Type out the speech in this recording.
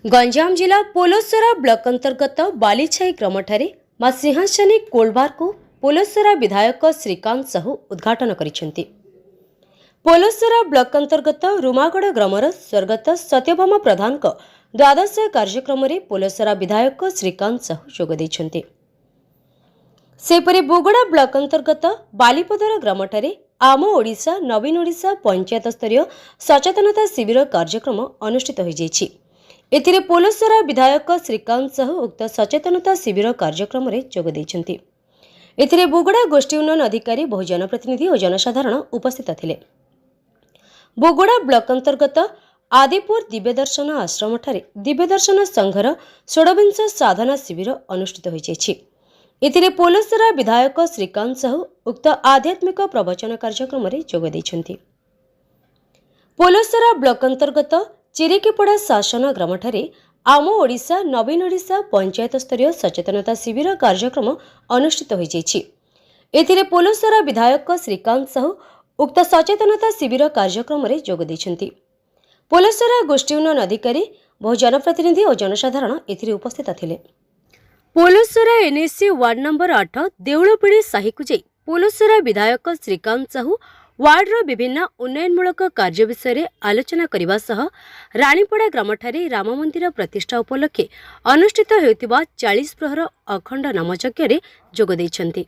गंजाम जिला पोलोसरा ब्लॉक अंतर्गत बालीछाई ग्रामठारे मां सिंहासनी कोलबार को पोलोसरा विधायक श्रीकांत साहू उद्घाटन करिसेंती। पोलोसरा ब्लॉक अंतर्गत रुमागड़ ग्रामर स्वर्गत सत्यभामा प्रधान द्वादश कार्यक्रम में पोलोसरा विधायक श्रीकांत साहू जोग देइछंती। सेपरि बुगड़ा ब्लॉक अंतर्गत बालीपदर ग्रामठारे आम ओडिशा नवीन ओडिशा पंचायत स्तरीय सचेतनता शिविर कार्यक्रम अनुष्ठित हो जाइछि। एथिरे पोलोसरा विधायक श्रीकांत साहू उक्त सचेतनता शिविर कार्यक्रम में जोग देइछंती। एथिरे बुगड़ा गोष्ठी उन्नयन अधिकारी बहु जनप्रतिनिधि और जनसाधारण उपस्थित थिले। बुगड़ा ब्लॉक अंतर्गत आदिपुर दिव्यदर्शन आश्रम ठारे दिव्यदर्शन संघर 16 साधना शिविर अनुष्ठित हो जाइछि। एथिरे पोलोसरा विधायक श्रीकांत साहू उक्त आध्यात्मिक प्रवचन कार्यक्रम में जोग देइछंती। पोलोसरा ब्लॉक अंतर्गत चिरिकीपड़ा शासन ग्रामठारे आम ओडिशा नवीन ओडिशा पंचायत स्तरीय सचेतनता शिविर कार्यक्रम अनुष्ठित हो जाइछि। एथिरे पोलोसरा विधायक श्रीकांत साहू उक्त सचेतनता शिविर कार्यक्रम में जोग देइछंती। पोलोसरा गोष्ठी उन्नयन अधिकारी बहु जनप्रतिनिधि और जनसाधारण एथिरे उपस्थित थिले। पोलोसरा एनएससी वार्ड नंबर 8 देउलपिड़ी साही को जाई पोलोसरा विधायक श्रीकांत साहू वार्डर विभिन्न उन्नयनमूलक कार्य विषय आलोचना करने सह रानीपड़ा ग्रामठारे राम मंदिर प्रतिष्ठा उपलक्षे अनुष्ठित होतिबा 40 प्रहर अखंड नामयज्ञ जोग देइछंती।